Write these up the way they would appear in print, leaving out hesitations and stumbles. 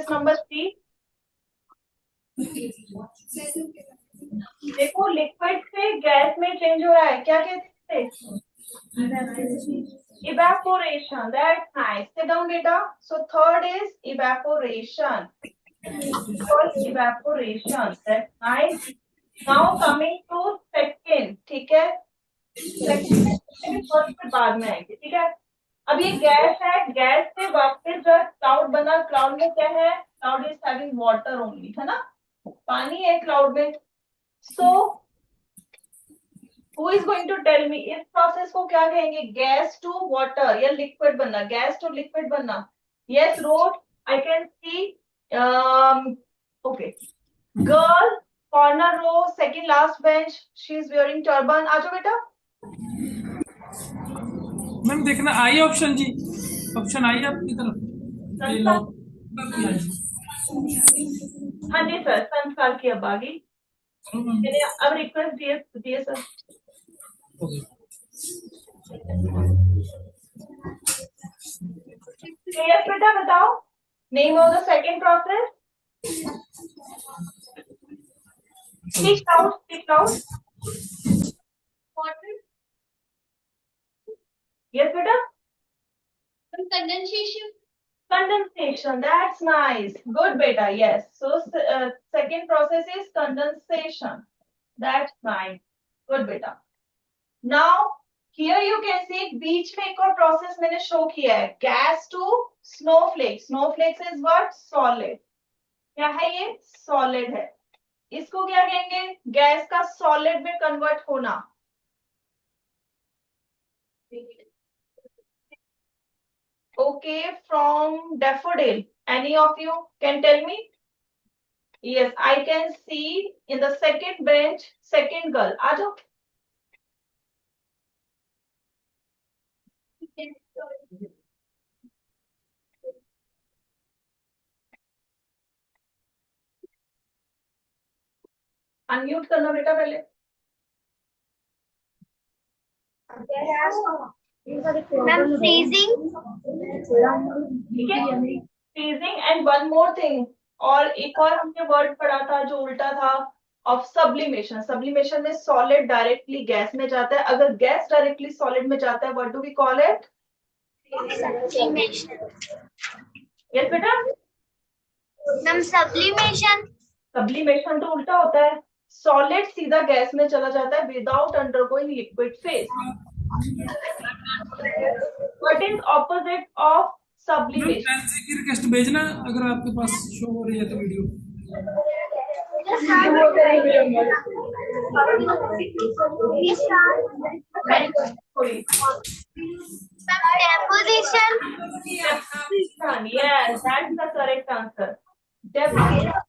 Process number 3। देखो liquid से gas में चेंज हो रहा है, क्या कहते हैं? Evaporation. That's nice. Sit down, beta. So third is evaporation. Called evaporation. That's nice. Now coming to second. ठीक है? सेकंड फर्स्ट बाद में आएंगे, ठीक है? अब ये गैस है, गैस से वापस जो क्लाउड बना, क्लाउड में क्या है? Cloud is having water only, है ना? पानी है क्लाउड में। So who is going to tell me इस प्रोसेस को क्या कहेंगे? गैस टू वाटर या लिक्विड बनना, गैस टू लिक्विड बनना। Yes road, I can see. Okay, girl corner row second last bench, she is wearing turban. आ जाओ बेटा। मैम देखना आई ऑप्शन जी, ऑप्शन आई आपकी तरफ। हाँ जी सर, संस्कार की अब आ गई। अब रिक्वेस्ट दिए सर। यस बेटा बताओ, name of the second process. Speak out, speak out. Yes बेटा। Condensation. Condensation, that's nice. Good beta, yes. So second process is condensation. That's nice. Good beta. Now here you can see बीच में एक और process मैंने show किया है, gas to snowflakes. Snowflakes is what? Solid. क्या है ये? Solid है। इसको क्या कहेंगे? गैस का solid में convert होना। Okay, from daffodil. Any of you can tell me? Yes, I can see in the second bench, second girl. आ जाओ। अनम्यूट करना बेटा पहले। Ma'am, freezing. ठीक है, freezing and one more thing. और एक और हमने वर्ड पढ़ा था जो उल्टा था, ऑफ सब्लिमेशन। सब्लिमेशन में सॉलिड डायरेक्टली गैस में जाता है। अगर गैस डायरेक्टली सॉलिड में जाता है, what do we call it? Sublimation. Yes बेटा। Ma'am, sublimation. सब्लिमेशन तो उल्टा होता है, सॉलिड सीधा गैस में चला जाता है without undergoing liquid phase. What is opposite of sublimation? Pence की रिक्वेस्ट भेजना अगर आपके पास शो हो रही है तो video. Deposition. Deposition, yes, that's the correct answer. Deposition.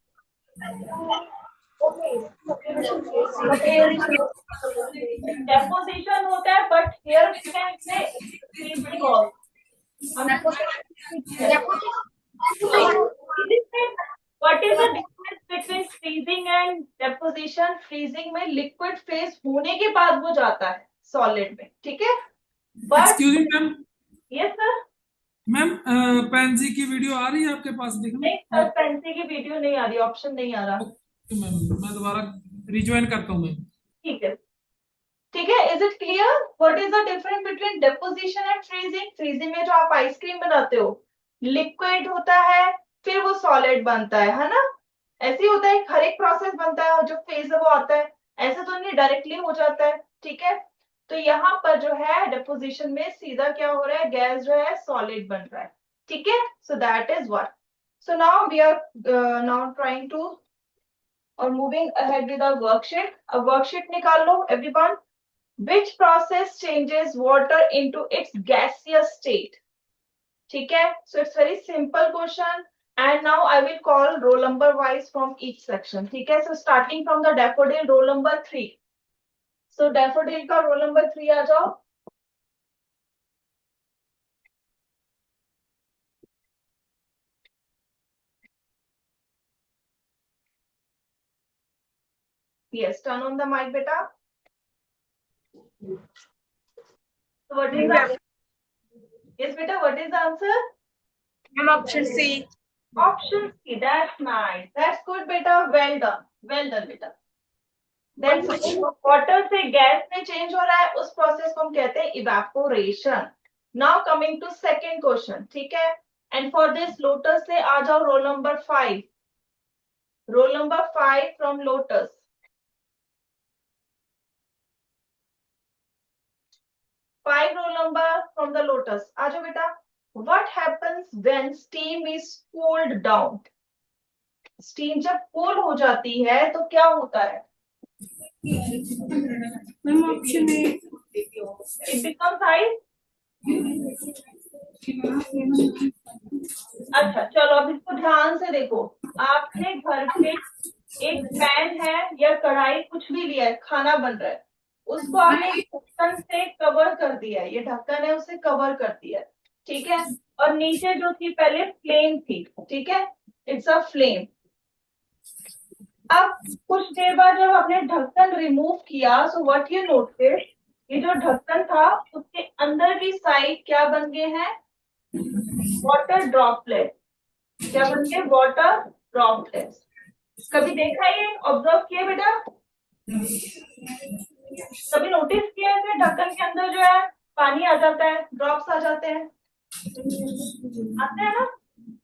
Deposition होता है, but here we can say freezing also. What is the difference between freezing and deposition? Freezing में liquid phase होने के बाद वो जाता है solid में, ठीक है? But excuse me ma'am. yes sir. Ma'am Pence की वीडियो आ रही है आपके पास? देखना। नहीं सर, पेंसी की वीडियो नहीं आ रही, ऑप्शन नहीं आ रहा। मैम मैं दोबारा रिज्वाइन करता हूँ मैम। ठीक है, ठीक है। Is it clear? What is the difference between deposition and freezing? Freezing में जो आप आइसक्रीम बनाते हो, लिक्विड होता है, फिर वो सॉलिड बनता है ना? ऐसे ही होता है, हर एक प्रोसेस बनता है और जो फेज है वो आता है। ऐसे तो नहीं डायरेक्टली हो जाता है, ठीक है? तो यहाँ पर जो है डेपोजिशन में सीधा क्या हो रहा है, गैस जो है सॉलिड बन रहा है, ठीक है? So that is what. So now we are now trying to और moving ahead with our worksheet. अब वर्कशीट निकाल लो everyone. Which process changes water into its gaseous state? ठीक है, so it's very simple question and now I will call roll number wise from each section. ठीक है, so starting from the daffodil, roll number 3. So daffodil का roll number 3 आ जाओ। Yes, turn on the mic beta. So what is the yes beta, what is the answer? Option C. Option C, that's nice, that's good बेटा, well done, well done बेटा। Then water से gas में change हो रहा है, उस process को हम कहते हैं evaporation. Now coming to second question, ठीक है। एंड फॉर दिस लोटस से आ जाओ roll number 5, roll number 5 from lotus. 5 roll number from the lotus, आ जाओ बेटा। What happens when steam is cooled down? Steam जब कूल हो जाती है तो क्या होता है? मैम ऑप्शन है। It becomes ice। अच्छा चलो अब इसको ध्यान से देखो। आपने घर पे एक पैन है या कढ़ाई कुछ भी लिया है, खाना बन रहा है, उसको आपने ढक्कन से कवर कर दिया है, ये ढक्कन है उसे कवर कर दिया है, ठीक है। और नीचे जो थी पहले फ्लेम थी, ठीक है, इट्स अ फ्लेम। अब कुछ देर बाद जब आपने ढक्कन रिमूव किया, सो व्हाट यू नोटिस, ये जो ढक्कन था उसके अंदर भी साइड क्या बन गए हैं? Water droplet. क्या बन गए? Water droplet. कभी देखा ये, ऑब्जर्व किया बेटा? कभी नोटिस किया है ढक्कन के अंदर जो है पानी आ जाता है, ड्रॉप्स आ जाते हैं, आते हैं ना?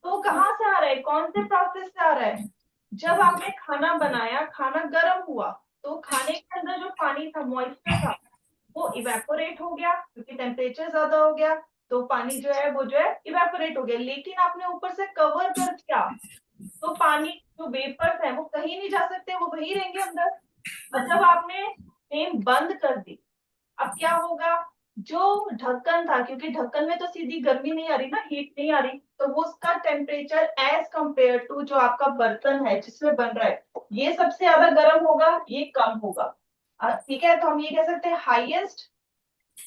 तो कहाँ से आ रहा है, कौन से प्रोसेस से आ रहा है? जब आपने खाना बनाया, खाना गर्म हुआ, तो खाने के अंदर जो पानी था, मॉइस्चर था, वो इवेपोरेट हो गया क्योंकि टेम्परेचर ज्यादा हो गया, तो पानी जो है वो जो है इवेपोरेट हो गया। लेकिन आपने ऊपर से कवर कर दिया, तो पानी जो वेपर्स है वो कहीं नहीं जा सकते, वो वहीं रहेंगे अंदर। और जब आपने फ्लेम बंद कर दी, अब क्या होगा? जो ढक्कन था, क्योंकि ढक्कन में तो सीधी गर्मी नहीं आ रही ना, हीट नहीं आ रही, तो वो उसका टेम्परेचर एज कंपेयर टू जो आपका बर्तन है जिसमें बन रहा है, ये सबसे ज्यादा गर्म होगा, ये कम होगा। ठीक है, तो हम ये कह सकते हैं हाईएस्ट,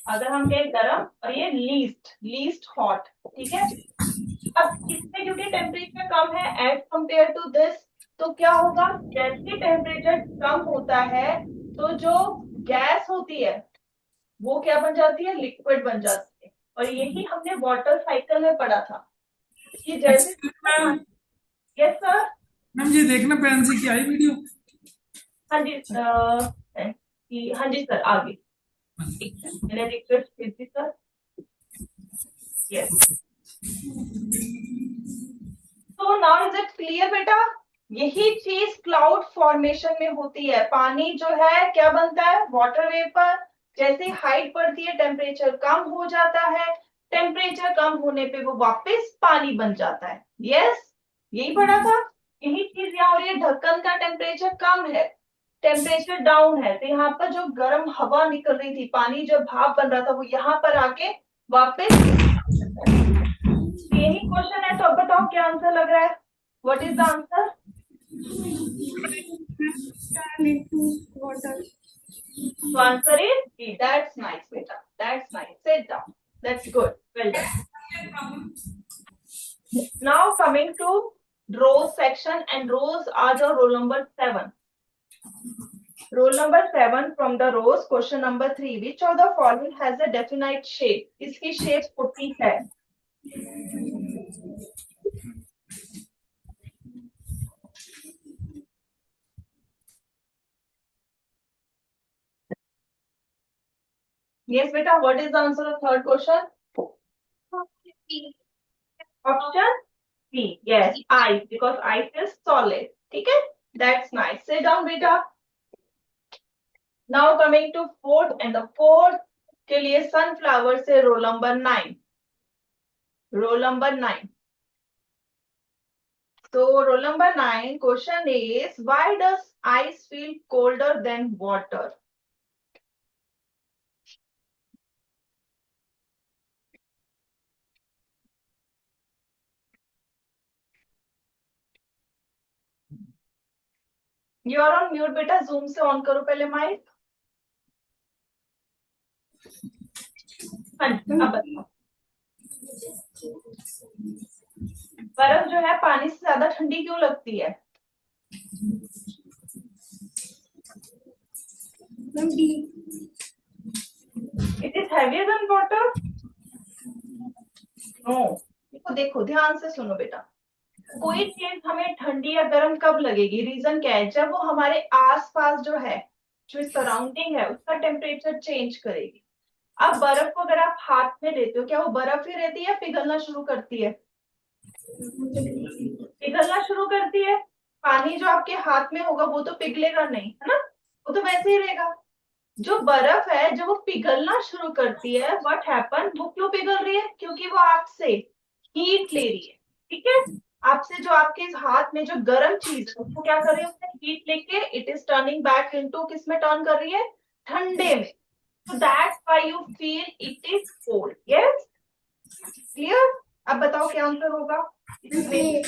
अगर हम कहें गर्म, और ये लीस्ट, लीस्ट हॉट, ठीक है। अब इसमें क्योंकि टेम्परेचर कम है एज कंपेयर टू दिस, तो क्या होगा? जैसे टेम्परेचर कम होता है तो जो गैस होती है वो क्या बन जाती है? लिक्विड बन जाती है। और यही हमने वाटर साइकिल में पढ़ा था कि जैसे मैम यस सर। मैम ये देखना पेंसी की आई वीडियो। हाँ जी हाँ जी सर, आगे एक मिनट, मैंने रिक्वेस्ट की थी सर। यस, तो नाउ इज इट क्लियर बेटा? यही चीज क्लाउड फॉर्मेशन में होती है। पानी जो है क्या बनता है? Water vapour. जैसे हाइट बढ़ती है टेम्परेचर कम हो जाता है, टेम्परेचर कम होने पे वो वापस पानी बन जाता है। यस, यही पढ़ा था। यही चीज यहाँ हो रही है, ढक्कन का टेम्परेचर कम है, टेम्परेचर डाउन है, तो यहाँ पर जो गर्म हवा निकल रही थी, पानी जो भाप बन रहा था, वो यहाँ पर आके वापस, यही क्वेश्चन है। तो अब बताओ क्या आंसर लग रहा है? What is the answer? So answer is B. That's nice, beta. That's nice. Sit down. That's good. Well done. Now coming to rows section, and rows are the roll number 7. Roll number 7 from the rows. Question number 3. Which of the following has a definite shape? इसकी shape putty है। Yes, beta. What is the answer of third question? Option B. Yes, ice, because ice is solid. ठीक है? That's nice. Sit down, beta. Now coming to fourth, and the fourth के लिए sunflower से roll number 9. Roll number 9. So roll number 9 question is, why does ice feel colder than water? You are on mute बेटा, zoom से on करो पहले mic. हाँ जी, अब बताओ। बर्फ जो है पानी से ज्यादा ठंडी क्यों लगती है? It is heavier than water? No. देखो देखो, ध्यान से सुनो बेटा। कोई चीज हमें ठंडी या गर्म कब लगेगी, रीजन क्या है, जब वो हमारे आसपास जो है, जो सराउंडिंग है उसका टेम्परेचर चेंज करेगी। अब बर्फ को अगर आप हाथ में लेते हो, क्या वो बर्फ ही रहती है, पिघलना शुरू करती है? पिघलना शुरू करती है। पानी जो आपके हाथ में होगा वो तो पिघलेगा नहीं, है ना, वो तो वैसे ही रहेगा। जो बर्फ है जब वो पिघलना शुरू करती है, व्हाट हैपन, वो क्यों पिघल रही है, क्योंकि वो आपसे हीट ले रही है। ठीक है, आपसे जो आपके इस हाथ में जो गर्म चीज है उसको क्या कर रही है, उसने हीट लेके it is turning back into, किस में टर्न कर रही है, ठंडे में। So that's why you feel it is cold. Yes? Clear? अब बताओ क्या आंसर होगा इसमें?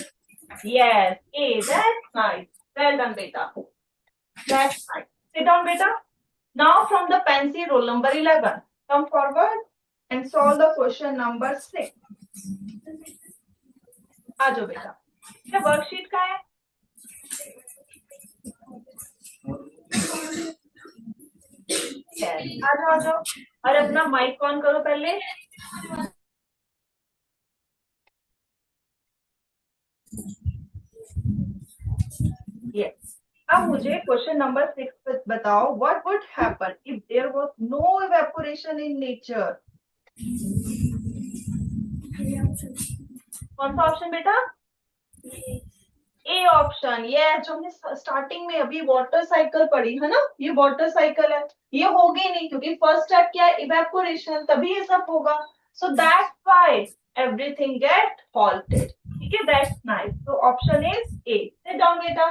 Yes, A. That's nice. Well done, beta. That's nice. Sit down, beta. Now from the pencil, roll number 11. Come forward and solve the question number 6. आ जाओ बेटा, ये worksheet का है। Yes. आ जाओ आ जाओ, और अपना माइक ऑन करो पहले। Yes. अब मुझे क्वेश्चन नंबर 6 बताओ, what would happen if there was no evaporation in nature? कौन सा ऑप्शन बेटा? A option. ये जो हमने स्टार्टिंग में अभी वाटर साइकिल पढ़ी है ना, ये वाटर साइकिल है, ये होगी नहीं क्योंकि फर्स्ट स्टेप क्या है, इवेपोरेशन, तभी ये सब होगा। So that's why everything get halted. ठीक है, दैट्स नाइस। तो option is A. Sit down बेटा।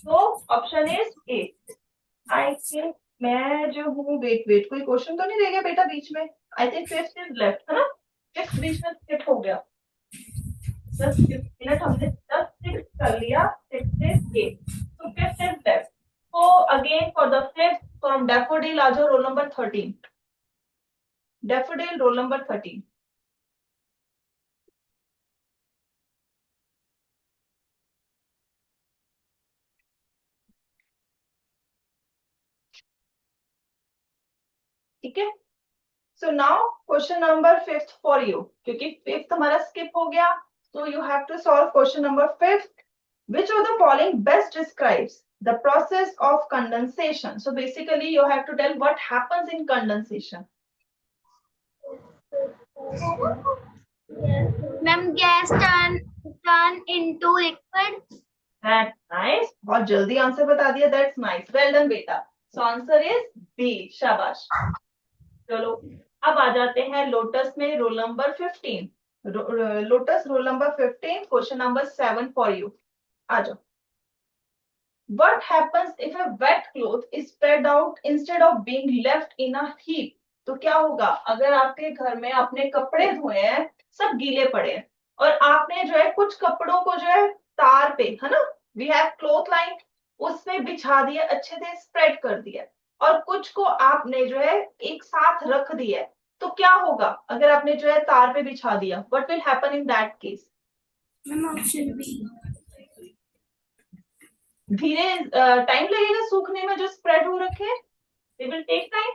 तो option is A. I think मैं जो हूँ, वेट वेट, कोई क्वेश्चन तो नहीं रह गया बेटा बीच में? I think fifth is left, है ना, फिफ्थ बीच में स्किप हो गया। 10 मिनट हमने 10 6 कर लिया, 6 इज 8, तो फिफ्थ इज लेफ्ट। तो again for the fifth from daffodil आ जाओ, roll number 13। Daffodil roll number 13। ठीक है, so now question number fifth for you, क्योंकि फिफ्थ हमारा स्किप हो गया, so you have to solve question number fifth. Which of the following best describes the process of condensation? So basically you have to tell what happens in condensation. Ma'am, gas turn into liquid. That's nice. बहुत जल्दी answer बता दिया, that's nice. Well done बेटा. So answer is B. शाबाश। चलो अब आ जाते हैं लोटस में, roll number 15। Lotus roll number 15, question number 7 for you. आ जाओ। What happens if a wet cloth is spread out instead of being left in a heap? तो क्या होगा अगर आपके घर में आपने कपड़े धोए हैं, सब गीले पड़े हैं, और आपने जो है कुछ कपड़ों को जो है तार पे, है ना, वी हैव क्लॉथ लाइन, उसमें बिछा दिया, अच्छे से स्प्रेड कर दिया, और कुछ को आपने जो है एक साथ रख दिया है, तो क्या होगा अगर आपने जो है तार पे बिछा दिया, what will happen in that case? Ma'am option B. धीरे टाइम लगेगा सूखने में, जो स्प्रेड हो रखे हैं, दे विल टेक टाइम।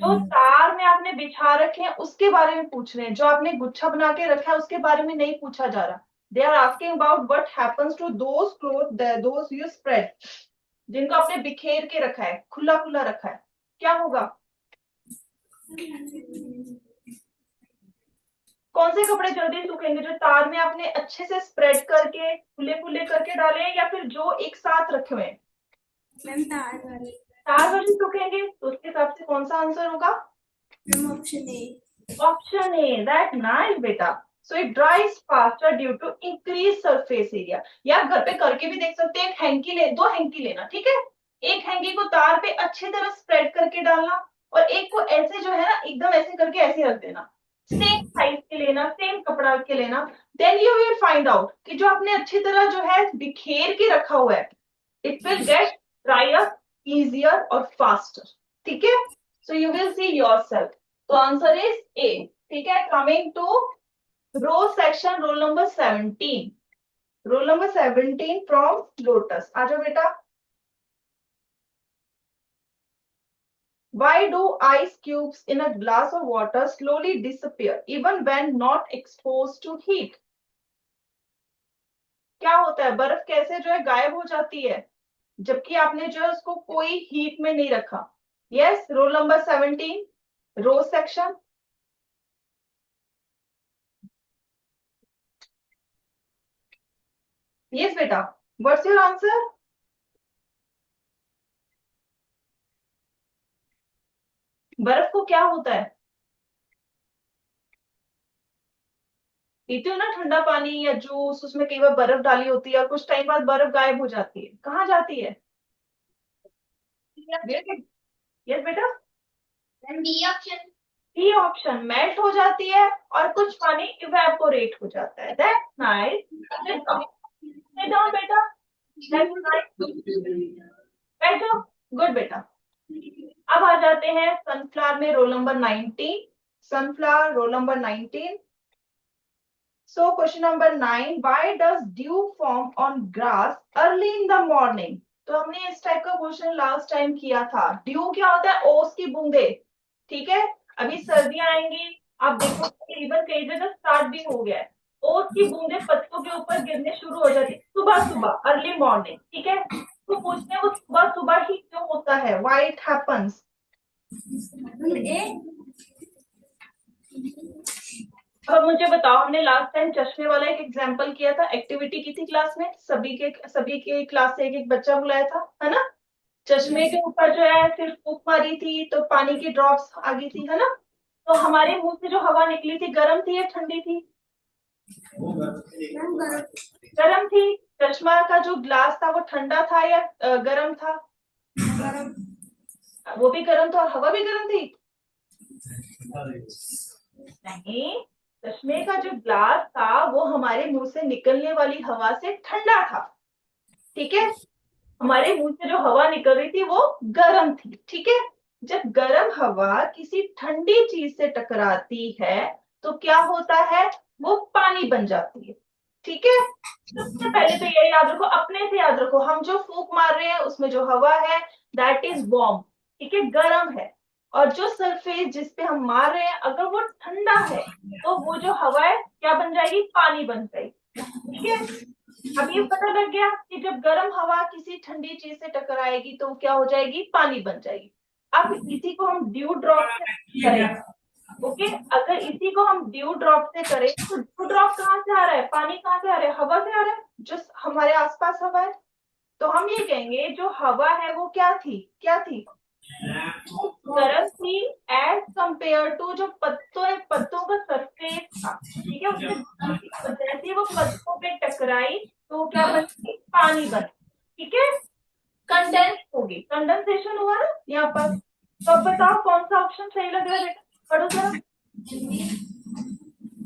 जो तार में आपने बिछा रखे हैं उसके बारे में पूछ रहे हैं, जो आपने गुच्छा बना के रखा है उसके बारे में नहीं पूछा जा रहा। They are asking about what happens to those cloth those you spread, जिनको आपने बिखेर के रखा है, खुला खुला रखा है, क्या होगा? कौन से कपड़े जल्दी सूखेंगे, जो तार में आपने अच्छे से स्प्रेड करके खुले खुले करके डाले हैं, या फिर जो एक साथ रखे हुए हैं? मैम तार वाले। तार वाले सूखेंगे, तो उसके हिसाब से कौन सा आंसर होगा? Ma'am option A. Option A. That nice बेटा. So it dries faster due to increased surface area. यार घर पे करके भी देख सकते हैं, एक हैंकी ले, दो हैंकी लेना, ठीक है, एक हैंकी को तार पे अच्छी तरह स्प्रेड करके डालना, और एक को ऐसे जो है ना एकदम ऐसे करके ऐसे रख देना, सेम साइज के लेना, सेम कपड़ा के लेना, then you will find out कि जो आपने अच्छी तरह जो है बिखेर के रखा हुआ है, it will get dryer easier और फास्टर। ठीक है, so you will see yourself. तो आंसर इज ए। ठीक है, coming to row section, roll number 17। Roll number 17 from lotus, आ जाओ बेटा। Why do ice cubes in a glass of water slowly disappear even when not exposed to heat? क्या होता है, बर्फ कैसे जो है गायब हो जाती है जबकि आपने जो है उसको कोई हीट में नहीं रखा? यस, रोल नंबर 17, रो सेक्शन। यस बेटा, व्हाट्स योर आंसर? बर्फ को क्या होता है? पीते हो ना ठंडा पानी या जूस, उसमें कई बार बर्फ डाली होती है और कुछ टाइम बाद बर्फ गायब हो जाती है, कहाँ जाती है? यस बेटा, B option. C option, melt हो जाती है और कुछ पानी इवेपोरेट हो जाता है। That's nice. सिट डाउन बेटा, दैट्स नाइस, बैठो, गुड बेटा। अब आ जाते हैं सनफ्लावर में, roll number 19, sunflower roll number 19। So question number 9, why does dew form on grass early in the morning? तो हमने इस टाइप का क्वेश्चन लास्ट टाइम किया था। ड्यू क्या होता है? ओस की बूंदे। ठीक है, अभी सर्दियां आएंगी, आप देखो इवन कई जगह स्टार्ट भी हो गया है। ओस की बूंदे पत्तों के ऊपर गिरने शुरू हो जाती है सुबह सुबह, अर्ली मॉर्निंग। ठीक है, तो पूछते हैं वो सुबह सुबह ही क्यों होता है? Why it happens? अब मुझे बताओ, हमने लास्ट टाइम चश्मे वाला एक एग्जांपल किया था, एक्टिविटी की थी क्लास में, सभी के क्लास से एक एक बच्चा बुलाया था, है ना? चश्मे के ऊपर जो है फिर फूंक मारी थी तो पानी की ड्रॉप्स आ गई थी, है ना? तो हमारे मुंह से जो हवा निकली थी, गर्म थी या ठंडी थी? गर्म थी। चश्मा का जो ग्लास था वो ठंडा था या गर्म था? वो भी गर्म था और हवा भी गर्म थी? नहीं, चश्मे का जो ग्लास था वो हमारे मुंह से निकलने वाली हवा से ठंडा था। ठीक है, हमारे मुंह से जो हवा निकल रही थी वो गर्म थी। ठीक है, जब गर्म हवा किसी ठंडी चीज से टकराती है तो क्या होता है? वो पानी बन जाती है। ठीक है, सबसे पहले तो ये याद रखो, अपने से याद रखो, हम जो फूंक मार रहे हैं उसमें जो हवा है दैट इज वार्म। ठीक है, गर्म है। और जो सरफेस जिस पे हम मार रहे हैं अगर वो ठंडा है तो वो जो हवा है क्या बन जाएगी? पानी बन जाएगी। ठीक है, अब ये पता लग गया कि जब गर्म हवा किसी ठंडी चीज से टकराएगी तो क्या हो जाएगी? पानी बन जाएगी। अब इसी को हम ड्यू ड्रॉप से करें। ओके, अगर इसी को हम ड्यू ड्रॉप से करें तो ड्यू ड्रॉप कहाँ से आ रहा है? पानी कहाँ से आ रहा है? हवा से आ रहा है, जो हमारे आसपास हवा है। तो हम ये कहेंगे जो हवा है वो क्या थी? क्या थी? गर्म थी एज कंपेयर टू जो पत्तों का सरफेस था। ठीक है, उससे गर्म थी। तो जैसे ही वो पत्तों पे टकराई तो क्या बनी? पानी बनी। ठीक है, कंडेंस होगी, कंडेंसेशन हुआ ना यहाँ पर। तो अब बताओ कौन सा ऑप्शन सही लग रहा है बेटा? पढ़ो जरा।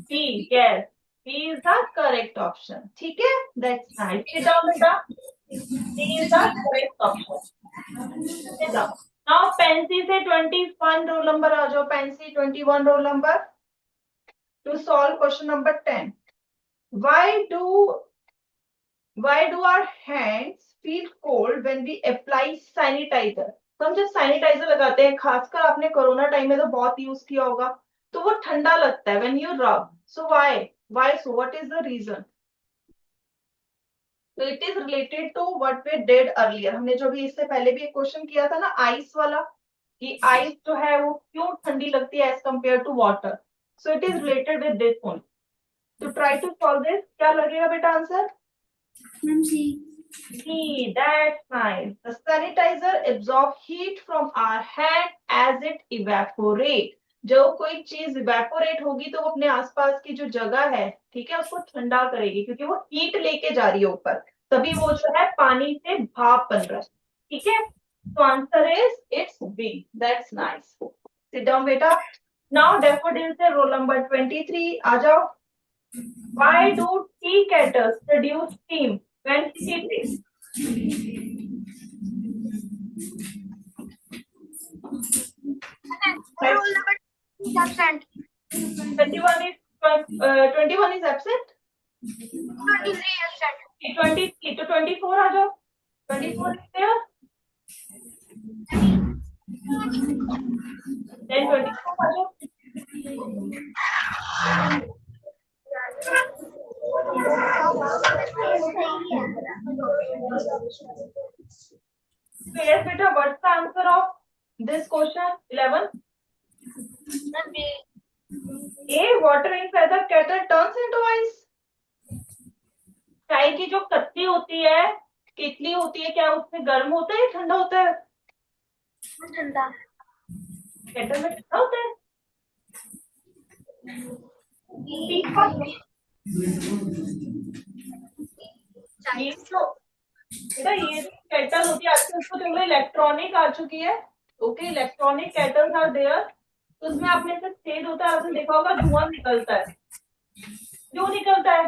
B, yes, B is the correct option. ठीक है, दैट्स नाइस। सिट डाउन बेटा, B is the correct option. Sit down. Now Pansy से 21 रोल नंबर आ जाओ, Pansy 21 roll number to solve question number 10। Why do our hands feel cold when we apply sanitizer? तो हम जब sanitiser लगाते हैं, खासकर आपने कोरोना टाइम में तो बहुत यूज किया होगा, तो वो ठंडा लगता है when you rub. So why so? What is the reason? तो it is related to what we did earlier. हमने जो भी इससे पहले भी एक क्वेश्चन किया था ना आइस वाला, कि आइस जो है वो क्यों ठंडी लगती है as compare to water. So it is related with this point. तो ट्राई टू सॉल्व दिस। क्या लगेगा बेटा answer? See, that's nice. The sanitizer absorb heat from our hand as it evaporate. जो कोई चीज इवेपोरेट होगी तो वो अपने आसपास की जो जगह है, ठीक है, उसको ठंडा करेगी क्योंकि वो हीट लेके जा रही है ऊपर, तभी वो जो है पानी से भाप बन रहा है। ठीक है, तो answer is it's B. That's nice. Sit down बेटा। नाउ डैफोडिल से रोल नंबर 23 आ जाओ। Why do tea kettles produce steam when heated? Roll number is absent. 21 is absent. 23 absent. 23 तो 24 आ जाओ। 24 is there. 10:24 So yes, beta, what's the answer of this question? 11. A. Water inside the kettle turns into ice. चाय की जो कत्ती होती है, केतली होती है, क्या उसमें गर्म होता है, ठंडा होता है? ठंडा। केटल में ठंडा होता है। ये जो बेटा ये केटल होती है, आजकल उसको जो इलेक्ट्रॉनिक आ चुकी है। Okay, electronic kettles are there. तो उसमें आपने से छेद होता है, आपने देखा होगा धुआं निकलता है। क्यों निकलता है?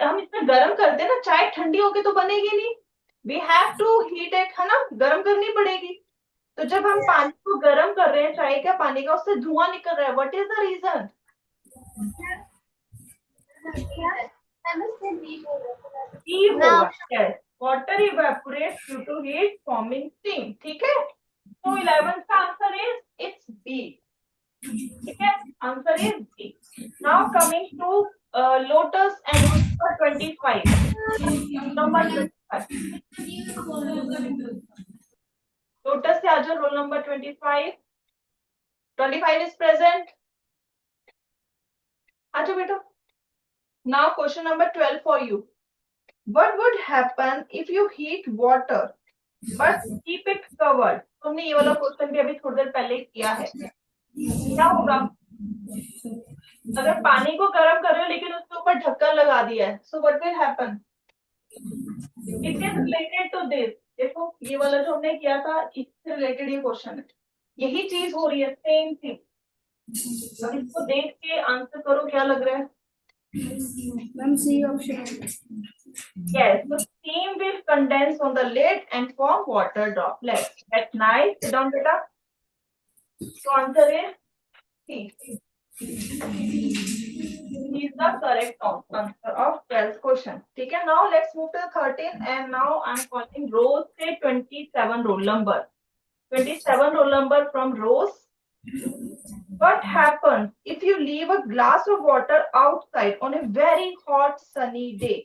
हम इसमें गर्म करते हैं ना, चाय ठंडी होके तो बनेगी नहीं। We have to heat it, है ना, गर्म करनी पड़ेगी। तो जब हम पानी को गर्म कर रहे हैं, चाय का पानी का, उससे धुआं निकल रहा है। What is the reason? Steam होगा। yes, water evaporates due to heat forming steam। ठीक है, तो 11th का आंसर इज इट्स बी। ठीक है, answer is b. Now coming to lotus and 25 number 25। लोटस से आ जाओ, रोल नंबर 25। 25 is present. आ जाओ बेटा। Now question number 12 for you. What would happen if you heat water but keep it covered? तुमने ये वाला क्वेश्चन भी अभी थोड़ी देर पहले किया है। क्या होगा अगर पानी को गर्म कर रहे हो लेकिन उसके ऊपर ढक्कन लगा दिया है? So what will happen? It is related to this। देखो ये वाला जो हमने किया था, इससे रिलेटेड ये क्वेश्चन है। यही चीज हो रही है, सेम थिंग। अब इसको देख के आंसर करो, क्या लग रहा है? Ma'am C option. Yes, so steam will condense on the lid and form water droplets. That's nice. Sit down, beta. So answer is C. Is the correct answer of 12th question. ठीक है, now let's move to the 13th and now I'm calling Rose से 27 roll number. 27 roll number from Rose. What happens if you leave a glass of water outside on a very hot sunny day?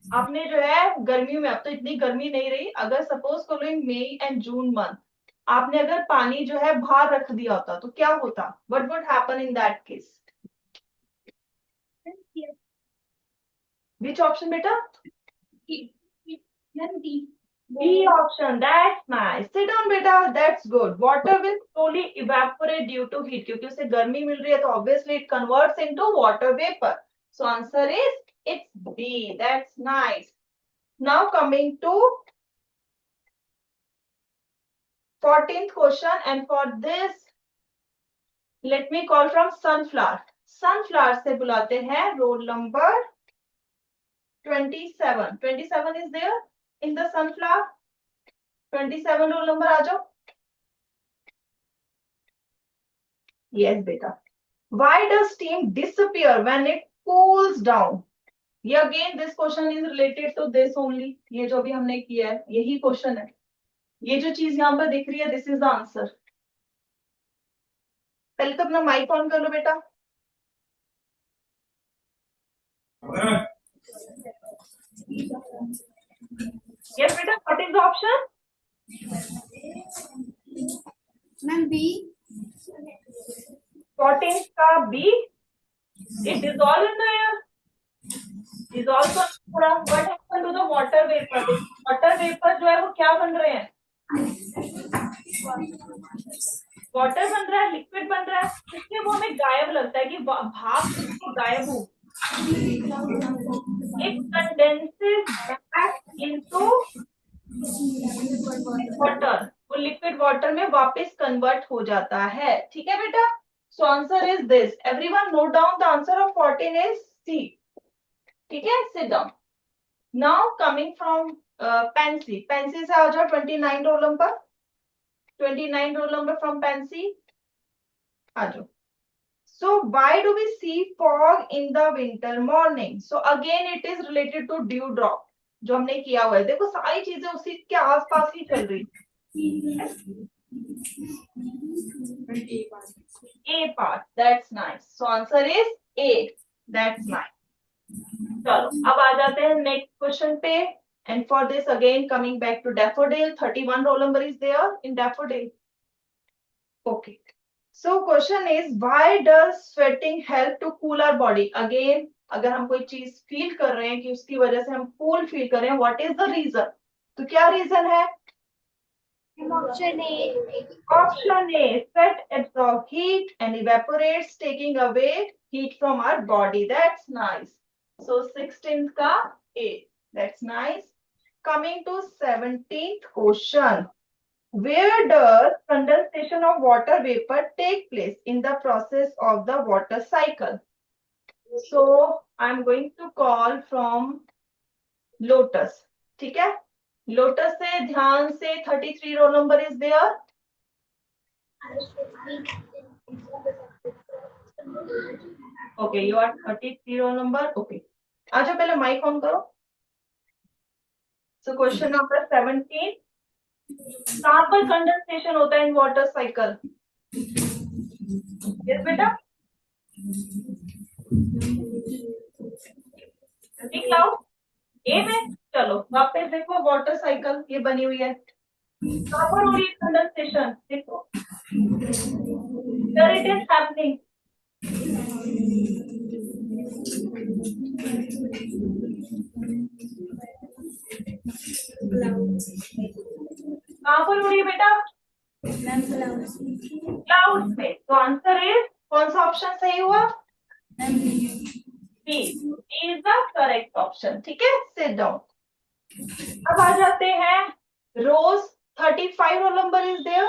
आपने जो है गर्मियों में, अब तो इतनी गर्मी नहीं रही, अगर सपोज करो इन मई एंड जून मंथ आपने अगर पानी जो है बाहर रख दिया होता तो क्या होता? What would happen in that case? Which option बेटा? B option। That's nice। Sit down बेटा, that's good। Water will slowly evaporate due to heat। क्योंकि उसे गर्मी मिल रही है तो obviously it converts into water vapor। So answer is it's B। That's nice। Now coming to 14th question and for this let me call from sunflower। sunflower से बुलाते हैं roll number 27। 27 is there in the sunflower। 27 roll number आ जाओ। Yes beta। Why does steam disappear when it cools down? ये again this question is related to this only। ये जो भी हमने किया है यही क्वेश्चन है। ये जो चीज यहाँ पर दिख रही है दिस इज द आंसर। पहले तो अपना माइक ऑन कर लो बेटा। यस बेटा, what is the option? Ma'am B. 14 का B. It dissolve in the air. Dissolve तो पूरा। What happen to the water vapour? Water vapour जो है वो क्या बन रहे हैं? वाटर बन रहा है, लिक्विड बन रहा है। इसलिए वो हमें गायब लगता है कि भाप गायब हो। It condenses back into water. वो लिक्विड वाटर में वापस कन्वर्ट हो जाता है। ठीक है बेटा, so answer is this. Everyone note down the answer of 14 is C. ठीक है, sit down. Now coming from Pansy. Pansy से आ जाओ 29 roll number. 29 roll number from Pansy। आ जाओ। So why do we see fog in the winter morning? So again it is related to dew drop। जो हमने किया हुआ है। देखो सारी चीजें उसी के आसपास ही चल रही। A part, that's nice. So answer is a, that's nice. चलो अब आ जाते हैं नेक्स्ट क्वेश्चन पे। And for this again coming back to daffodil, 31 roll number is there in daffodil. Okay, so question is why does sweating help to cool our body. अगेन अगर हम कोई चीज फील कर रहे हैं कि उसकी वजह से हम कूल फील कर रहे हैं, व्हाट इज द रीजन? तो क्या रीजन है? Option A. Option A, sweat absorbs heat and evaporates, taking away heat from our body. That's nice. So 16th ka A. That's nice. Coming to 17th question. Where does condensation of water vapor take place in the process of the water cycle? So I'm going to call from Lotus. ठीक है? Lotus से ध्यान से 33 roll number is there. Okay, you are 33 roll number. Okay, अच्छा पहले mic on करो। So question number 17, कहां पर कंडेंसेशन होता है इन वाटर साइकिल? यस बेटा, लाओ ए में। चलो वापस देखो, वाटर साइकिल ये बनी हुई है, कहां पर हो रही है कंडेंसेशन? देखो, वेयर इट इज हैपनिंग। कहां पर हो रही है बेटा? क्लाउड में। तो आंसर इज, कौन सा ऑप्शन सही हुआ? B is the correct option. ठीक है, सिट डाउन। अब आ जाते हैं Rose 35 roll number is there.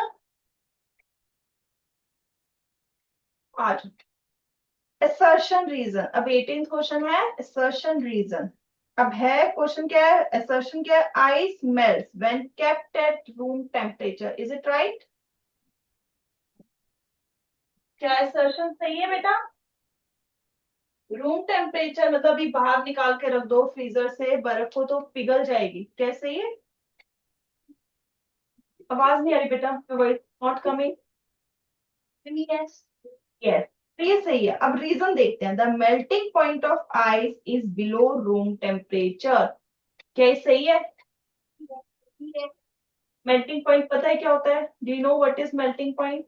आज assertion रीजन। अब 18th क्वेश्चन है assertion रीजन। अब है क्वेश्चन क्या है, assertion क्या है? Ice melts when kept at room temperature, is it right? क्या assertion सही है बेटा? रूम टेम्परेचर मतलब अभी बाहर निकाल के रख दो फ्रीजर से बर्फ को तो पिघल जाएगी, क्या सही है? आवाज नहीं आ रही बेटा, नॉट कमिंग। यस। यस, तो ये सही है। अब रीजन देखते हैं। The melting point of ice is below room temperature, क्या ये सही है? मेल्टिंग पॉइंट पता है क्या होता है? Do you know what is melting point?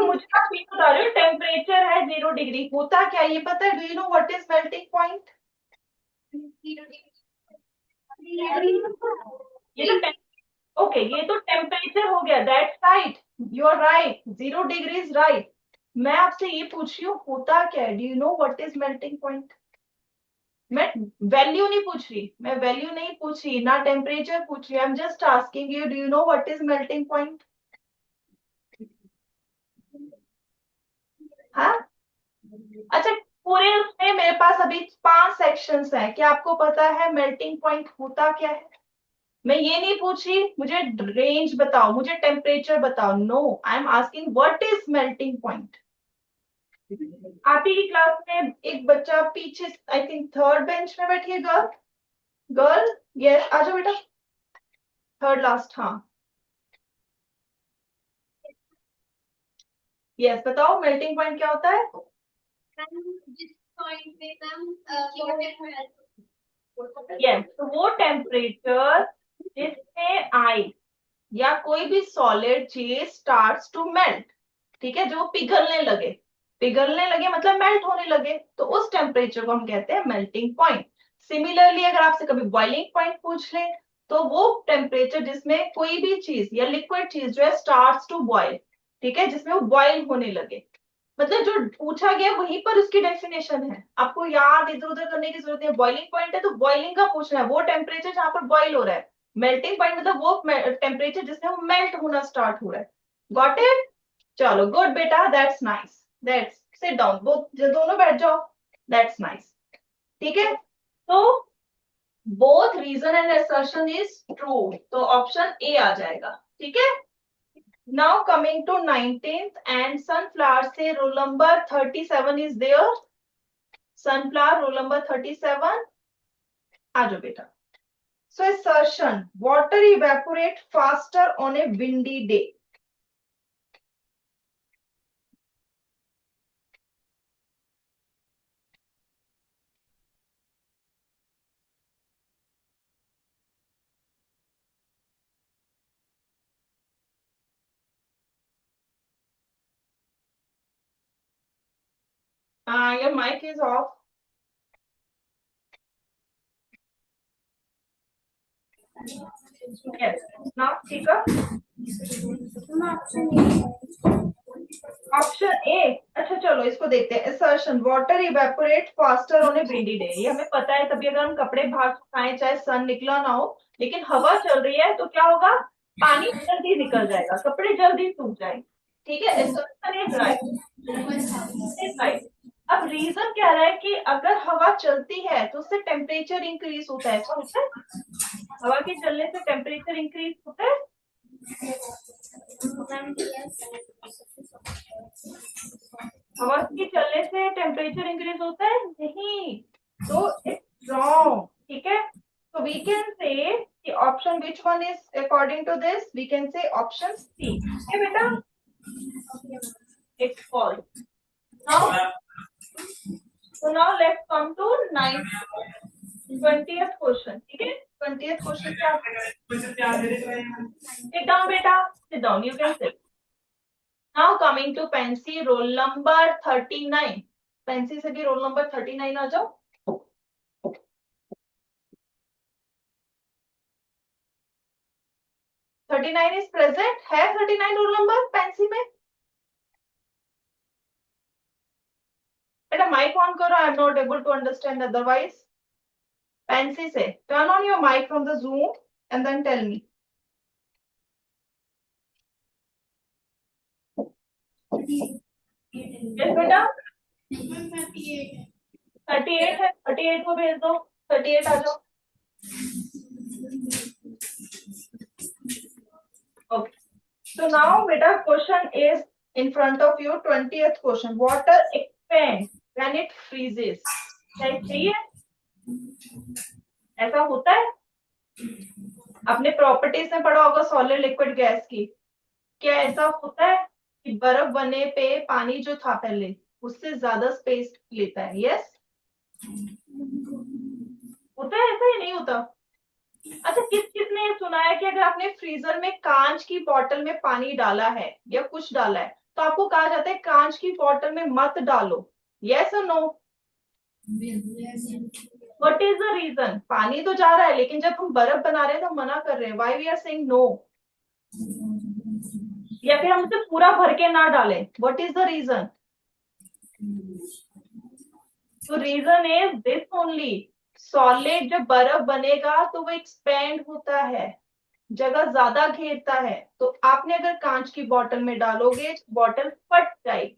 मुझे आप ये बता रहे हो टेम्परेचर है 0 डिग्री, होता क्या ये पता है? Do you know what is melting point? ये तो ओके, ये तो टेम्परेचर हो गया, that's right, you are right, 0 degree is right. मैं आपसे ये पूछ रही हूँ होता क्या है? Do you know what is melting point? मैं वैल्यू नहीं पूछ रही, मैं वैल्यू नहीं पूछ रही, ना टेम्परेचर पूछ रही, I am just asking you, do you know what is melting point? हाँ, अच्छा, पूरे उसमें मेरे पास अभी 5 सेक्शंस हैं, क्या आपको पता है मेल्टिंग पॉइंट होता क्या है? मैं ये नहीं पूछ रही मुझे रेंज बताओ, मुझे टेम्परेचर बताओ, no, I am asking what is melting point. आती की क्लास में एक बच्चा पीछे, आई थिंक थर्ड बेंच में बैठी है, गर्ल। गर्ल, यस, आ जाओ बेटा, थर्ड लास्ट। हाँ, यस, बताओ मेल्टिंग पॉइंट क्या होता है? जिस पॉइंट पे यस, तो वो टेम्परेचर जिसमें आइस या कोई भी सॉलिड चीज स्टार्ट्स टू मेल्ट, ठीक है, जो पिघलने लगे, पिघलने लगे मतलब मेल्ट होने लगे, तो उस टेम्परेचर को हम कहते हैं मेल्टिंग पॉइंट। सिमिलरली अगर आपसे कभी बॉइलिंग पॉइंट पूछ ले, तो वो टेम्परेचर जिसमें कोई भी चीज या लिक्विड चीज जो है स्टार्ट्स टू बॉयल, ठीक है, जिसमें वो बॉयल होने लगे, मतलब जो पूछा गया वहीं पर उसकी डेफिनेशन है, आपको याद इधर उधर करने की जरूरत नहीं है। बॉइलिंग पॉइंट है तो बॉइलिंग का पूछना है, वो टेम्परेचर जहां पर बॉयल हो रहा है। मेल्टिंग पॉइंट मतलब वो टेम्परेचर जिसमें वो मेल्ट होना स्टार्ट हो रहा है। Got it? चलो गुड बेटा, that's nice, that's, sit down, दोनों बैठ जाओ, दैट्स नाइस। ठीक है, तो both reason and assertion is true, तो ऑप्शन ए आ जाएगा। ठीक है, Now coming to 19th and sunflower से roll number 37 is there. Sunflower roll number 37. आ जाओ बेटा. So assertion, water evaporate faster on a windy day. Your mic is off. Yes. Now, ठीक है. Option A. अच्छा चलो इसको देखते हैं. assertion water evaporate faster on a windy day. ये हमें पता है. तभी अगर हम कपड़े बाहर सुखाएं चाहे सन निकला ना हो लेकिन हवा चल रही है तो क्या होगा, पानी जल्दी निकल जाएगा, कपड़े जल्दी सूख जाएंगे. ठीक है. assertion is right. अब रीजन कह रहा है कि अगर हवा चलती है तो उससे टेम्परेचर इंक्रीज होता है. ऐसा होता है? हवा के चलने से टेम्परेचर इंक्रीज होता है. हवा के चलने से टेम्परेचर इंक्रीज होता है नहीं. तो इट्स रॉन्ग. ठीक है. So we can say the option which one is according to this, we can say option C. Okay beta, it's false. Now let's come to 20th question. ठीक है. 20th question क्या? Sit down beta, sit down, you can sit. Now coming to Pansy roll number 39. Pansy से भी roll number 39 आ जाओ. 39 is present. है 39 roll number Pansy में? बेटा mic on करो. I am not able to understand otherwise. Pansy से turn on your mic from the Zoom and then tell me. Yes बेटा. 38 है. 38 को भेज दो. 38 आ जाओ. Okay. So now beta question is in front of you. 20th question. Water expands when it freezes. क्या सही है? ऐसा होता है? आपने प्रॉपर्टीज में पढ़ा होगा सॉलिड लिक्विड गैस की. क्या ऐसा होता है कि बर्फ बनने पे पानी जो था पहले उससे ज्यादा स्पेस लेता है? यस. होता है ऐसा ही नहीं होता? अच्छा किसने ये सुना है कि अगर आपने फ्रीजर में कांच की बोतल में पानी डाला है या कुछ डाला है तो आपको कहा जाता है कांच की बोतल में मत डालो? यस और no? What is the reason? पानी तो जा रहा है लेकिन जब हम बर्फ बना रहे हैं तो मना कर रहे हैं. Why we are saying no? या फिर हम उसे पूरा भर के ना डालें? What is the reason? तो reason is this only. Solid जब बर्फ बनेगा तो वो एक्सपेंड होता है, जगह ज्यादा घेरता है. तो आपने अगर कांच की बोतल में डालोगे बोतल फट जाएगी.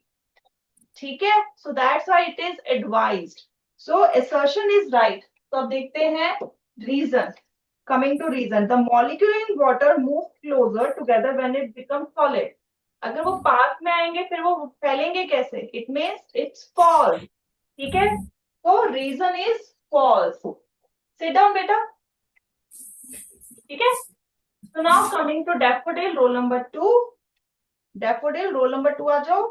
ठीक है. सो that's why it is advised. So assertion is right. तो अब देखते हैं reason. Coming to reason, the molecule in water move closer together when it becomes solid. अगर वो पास में आएंगे फिर वो फैलेंगे कैसे? It means it's false. ठीक है. तो reason is false. Sit down बेटा. ठीक है. So now coming to daffodil roll number 2. Daffodil roll number 2 आ जाओ.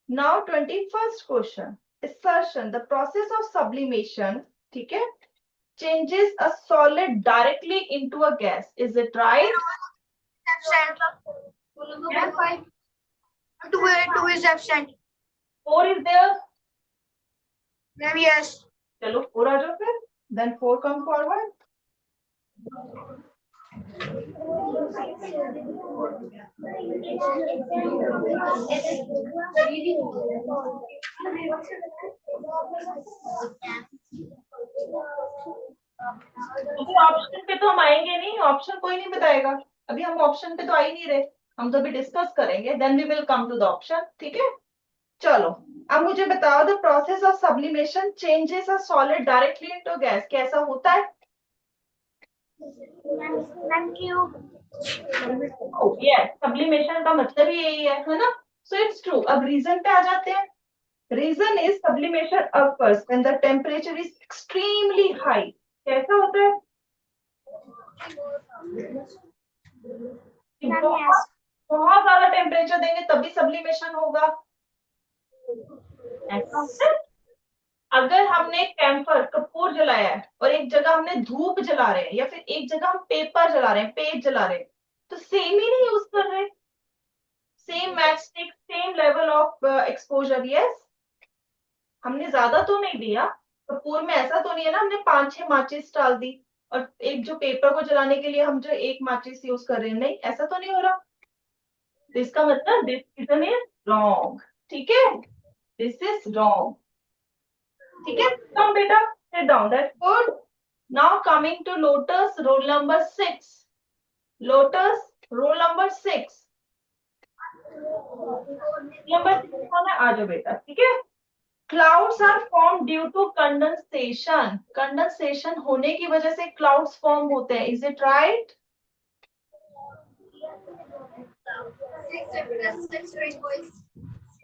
Now 21st question. Assertion, the process of sublimation, ठीक है, changes a solid directly into a gas. Is it right? Absent. Yeah. Two is absent. 4 is there. Ma'am, yes. चलो 4 आ जाओ फिर. Then 4 come forward. Option पे तो हम आएंगे नहीं. ऑप्शन कोई नहीं बताएगा. अभी हम ऑप्शन पे तो आ ही नहीं रहे. हम तो अभी डिस्कस करेंगे. Then we will come to the option. ठीक है. चलो अब मुझे बताओ the process of sublimation changes a solid directly into gas. कैसा होता है? Ma'am, cube. यस, सब्लिमेशन का मतलब ही यही है ना? So it's true. अब रीजन पे आ जाते हैं। Reason is sublimation occurs when the temperature is extremely high। कैसा होता है? कि मैम बहुत यस। बहुत ज्यादा टेम्परेचर देंगे तभी सब्लिमेशन होगा। ऐसा होता है। अगर हमने कैंपर कपूर जलाया है और एक जगह हमने धूप जला रहे हैं या फिर एक जगह हम पेपर जला रहे हैं, पेज जला रहे हैं, तो सेम ही नहीं यूज कर रहे। Same match stick, same level of exposure. Yes, हमने ज्यादा तो नहीं दिया। कपूर में ऐसा तो नहीं है ना हमने 5-6 माचिस डाल दी और एक जो पेपर को जलाने के लिए हम जो एक माचिस यूज कर रहे हैं, नहीं ऐसा तो नहीं हो रहा। तो इसका मतलब दिस रीजन इज रॉन्ग। ठीक है, दिस इज रॉन्ग। ठीक है, कम बेटा, sit down, that's good. Now coming to Lotus roll number 6। Lotus roll number 6। नंबर 6 कौन है? आ जाओ बेटा। ठीक है, clouds are form due to condensation. Condensation होने की वजह से क्लाउड्स फॉर्म होते हैं। Is it right?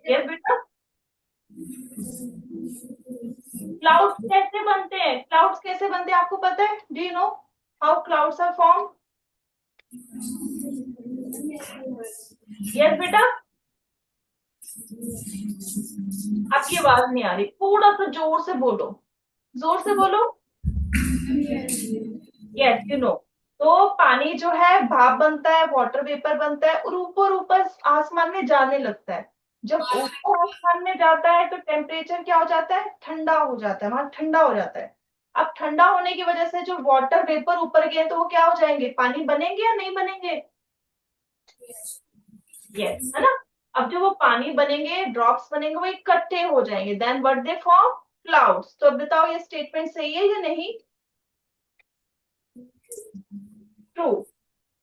यस बेटा। क्लाउड्स कैसे बनते हैं? क्लाउड्स कैसे बनते हैं आपको पता है? Do you know how clouds are form? Yes बेटा। आपकी आवाज नहीं आ रही, थोड़ा सा जोर से बोलो, जोर से बोलो। Yes, you know. तो पानी जो है भाप बनता है, वाटर वेपर बनता है और ऊपर ऊपर आसमान में जाने लगता है। जब ऊपर आसमान में जाता है तो टेम्परेचर क्या हो जाता है? ठंडा हो जाता है, वहां ठंडा हो जाता है। अब ठंडा होने की वजह से जो वाटर वेपर ऊपर गए तो वो क्या हो जाएंगे? पानी बनेंगे या नहीं बनेंगे? यस, है ना? अब जो वो पानी बनेंगे, ड्रॉप्स बनेंगे, वो इकट्ठे हो जाएंगे, then what they form? Clouds. तो अब बताओ ये स्टेटमेंट सही है या नहीं? True.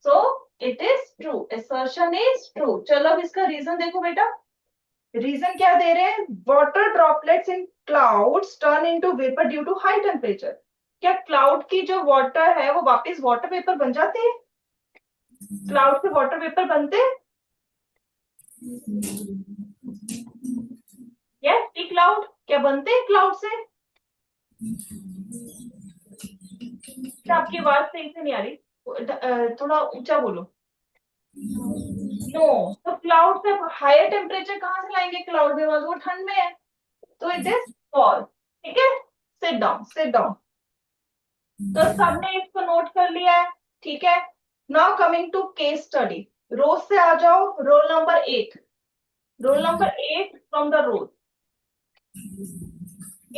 So it is true, assertion is true. चलो अब इसका रीजन देखो बेटा। रीजन क्या दे रहे हैं? Water droplets in clouds turn into vapour due to high temperature. क्या क्लाउड की जो वाटर है वो वापस वाटर वेपर बन जाती है? क्लाउड से वाटर वेपर बनते हैं? यस, टी क्लाउड क्या बनते हैं क्लाउड से? क्या आपकी आवाज सही से नहीं आ रही? थोड़ा ऊंचा बोलो। नो। तो क्लाउड से हायर टेम्परेचर कहाँ से लाएंगे? क्लाउड में वो ठंड में है, तो इट इज फॉल्स। ठीक है, सिट डाउन, सिट डाउन। तो सबने इसको नोट कर लिया है। ठीक है, now coming to case study. Rose से आ जाओ, roll number 8। Roll number 8 from the Rose.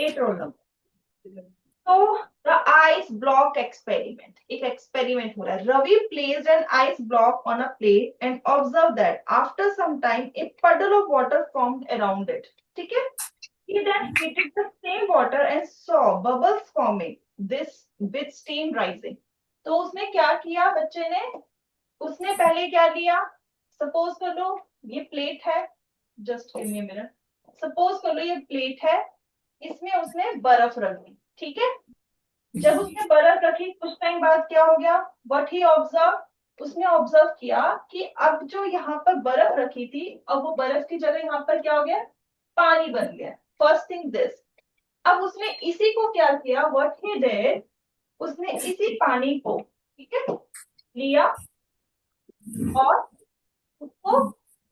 8 roll number. तो द आइस ब्लॉक एक्सपेरिमेंट, एक एक्सपेरिमेंट हो रहा है। Ravi placed an ice block on a plate and observe that after some time a puddle of water formed around it। ठीक है, he then heated the same water and saw bubbles forming, this with steam rising। तो उसने क्या किया बच्चे ने? उसने पहले क्या लिया? सपोज कर लो ये प्लेट है, just give me a minute. Suppose कर लो ये प्लेट है, इसमें उसने बर्फ रख दी। ठीक है, जब उसने बर्फ रखी कुछ टाइम बाद क्या हो गया? व्हाट ही ऑब्जर्व, उसने ऑब्जर्व किया कि अब जो यहाँ पर बर्फ रखी थी, अब वो बर्फ की जगह यहाँ पर क्या हो गया? पानी बन गया। First thing this. अब उसने इसी को क्या किया? व्हाट ही डिड, उसने इसी पानी को, ठीक है, लिया और उसको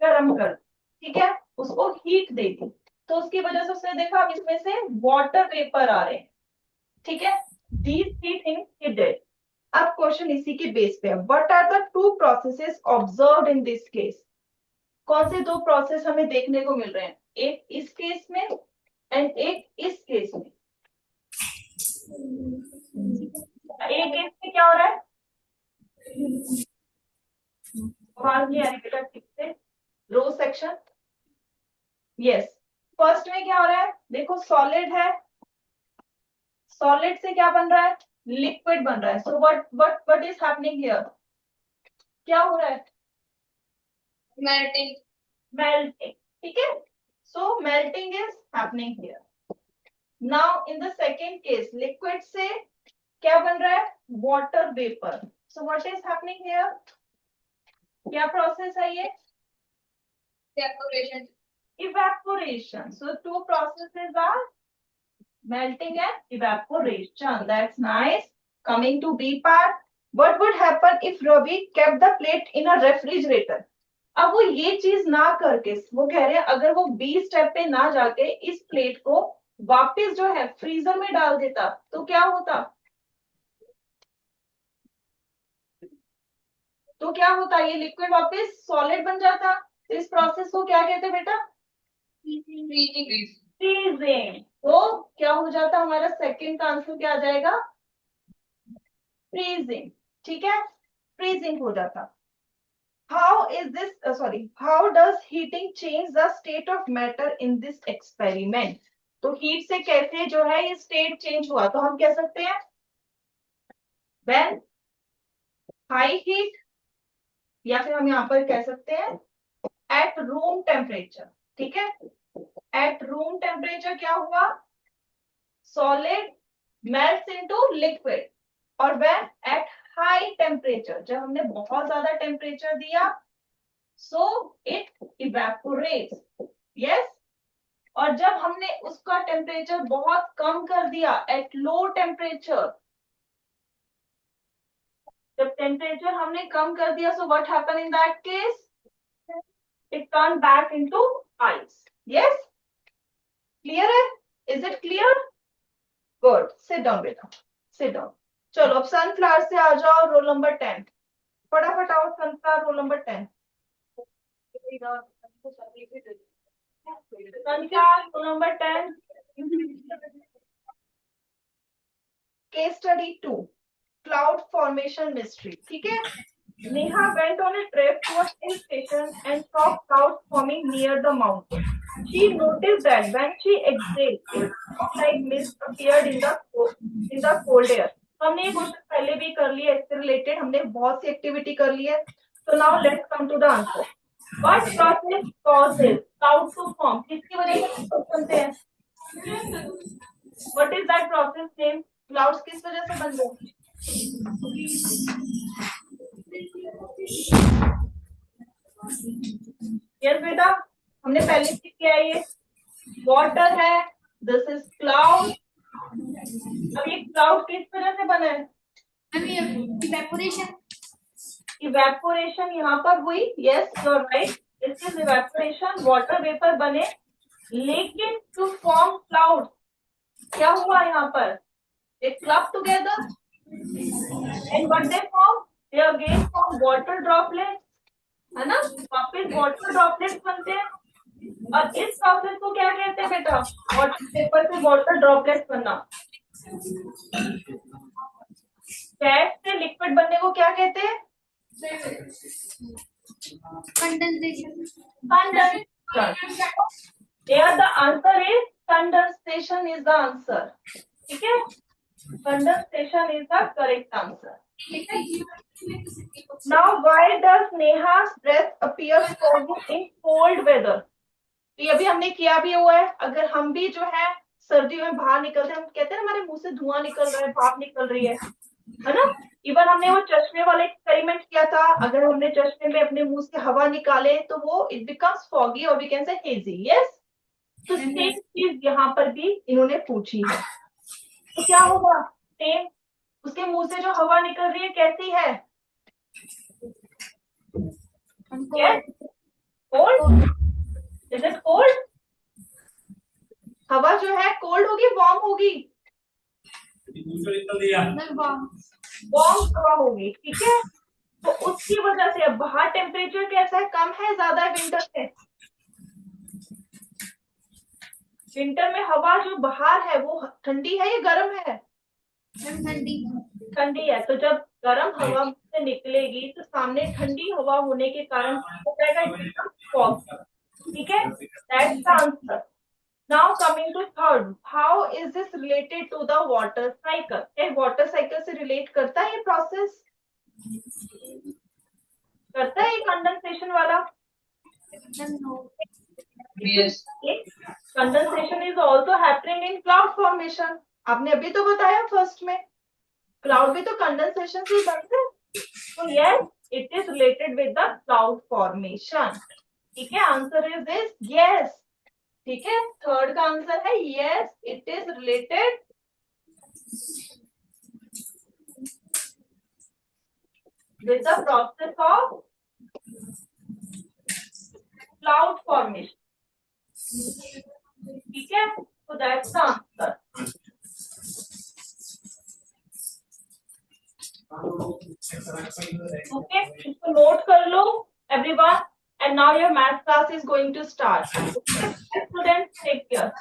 गर्म कर, ठीक है, उसको हीट दे दी। तो उसकी वजह से उसने देखा अब इसमें से वाटर वेपर आ रहे हैं। ठीक है, these three things he did। अब क्वेश्चन इसी के बेस पे है, what are the two processes observed in this case? कौन से दो प्रोसेस हमें देखने को मिल रहे हैं? एक इस केस में एंड एक इस केस में। एक केस में क्या हो रहा है? आवाज नहीं आ रही बेटा ठीक से। रो सेक्शन। यस, फर्स्ट में क्या हो रहा है? देखो सॉलिड है, सॉलिड से क्या बन रहा है? लिक्विड बन रहा है। So what is happening here? क्या हो रहा है? मेल्टिंग। मेल्टिंग। ठीक है, so melting is happening here. Now in the second case, liquid से क्या बन रहा है? Water vapour. So what is happening here? क्या प्रोसेस है ये? Evaporation. Evaporation. So two processes are melting and evaporation. That's nice. Coming to B part. What would happen if Ravi kept the plate in a refrigerator? अब वो ये चीज ना करके, वो कह रहे हैं अगर वो बी स्टेप पे ना जाके इस प्लेट को वापस जो है फ्रीजर में डाल देता तो क्या होता? तो क्या होता? ये लिक्विड वापस सॉलिड बन जाता। तो इस प्रोसेस को क्या कहते हैं बेटा? फ्रीजिंग। तो क्या हो जाता? हमारा सेकंड का आंसर क्या आ जाएगा? फ्रीजिंग। ठीक है, फ्रीजिंग हो जाता। How is this, how does heating change the state of matter in this experiment? तो हीट से कैसे जो है ये स्टेट चेंज हुआ? तो हम कह सकते हैं when high heat, या फिर हम यहाँ पर कह सकते हैं at room temperature। ठीक है, at room temperature क्या हुआ? Solid melts into liquid। और when at high temperature, जब हमने बहुत ज्यादा टेम्परेचर दिया, so it evaporates। yes, और जब हमने उसका टेम्परेचर बहुत कम कर दिया at low temperature, जब टेम्परेचर हमने कम कर दिया, so what happened in that case? It turned back into ice। yes, clear है? is it clear? good, sit down बेटा, sit down। चलो अब सनफ्लावर से आ जाओ, रोल नंबर 10। फटाफट आओ sunflower, roll number 10। Sunflower roll number 10। Case study 2, cloud formation mystery. ठीक है, Neha went on a trip to a hill station and saw clouds forming near the mountain. She noticed that when she exhaled, like mist appeared in the cold air। हमने ये question पहले भी कर लिया, इससे related हमने बहुत सी activity कर ली है। So now let's come to the answer। What process causes cloud to form? किसकी वजह से clouds बनते हैं? What is that process name? Clouds किस वजह से बनते हैं? यस बेटा, हमने पहले भी किया है। ये वाटर है, दिस इज क्लाउड। अब ये क्लाउड किस तरह से बना है? इवेपोरेशन। इवेपोरेशन यहाँ पर हुई। Yes you are right, this is evaporation. Water vapour बने, लेकिन टू फॉर्म क्लाउड क्या हुआ यहाँ पर? They club together and what they form? They again form water droplets, है ना? वापस वाटर ड्रॉपलेट्स बनते हैं। और इस प्रोसेस को क्या कहते हैं बेटा? वाटर पेपर से वाटर ड्रॉपलेट्स बनना। गैस से लिक्विड बनने को क्या कहते हैं? Condensation. Condensation. Here the answer is condensation is the answer। ठीक है, condensation is the correct answer। ठीक है। Now why does Neha's breath appear foggy in cold weather? ये अभी हमने किया भी हुआ है। अगर हम भी जो है सर्दियों में बाहर निकलते हैं, हम कहते हैं हमारे मुंह से धुआं निकल रहा है, भाप निकल रही है ना? इवन हमने वो चश्मे वाला एक्सपेरिमेंट किया था। अगर हमने चश्मे में अपने मुंह से हवा निकाले तो वो इट बिकम्स फॉगी और we can say hazy. Yes, तो सेम चीज यहाँ पर भी इन्होंने पूछी है। तो क्या होगा? सेम, उसके मुंह से जो हवा निकल रही है कैसी है? कोल्ड। Is it cold? हवा जो है कोल्ड होगी, वार्म होगी? वार्म हवा होगी। ठीक है, तो उसकी वजह से अब बाहर टेम्परेचर कैसा है? कम है, ज्यादा है विंटर से? विंटर में हवा जो बाहर है वो ठंडी है या गर्म है? ठंडी है। तो जब गर्म हवा से निकलेगी तो सामने ठंडी हवा होने के कारण हो जाएगा फॉग। ठीक है, that's the answer. Now coming to third, how is this related to the water cycle? क्या वाटर साइकिल से रिलेट करता है ये प्रोसेस? करता है ये कंडेंसेशन वाला? Yes. Condensation is also happening in cloud formation. आपने अभी तो बताया फर्स्ट में, क्लाउड भी तो कंडेंसेशन से ही बनते हैं। तो yes, It is related with the cloud formation. ठीक है, आंसर इज दिस यस. ठीक है, थर्ड का आंसर है yes, it is related with the process of cloud formation. ठीक है, so that's the answer. Okay, so note कर लो everyone, and now your math class is going to start. Okay, students, take care.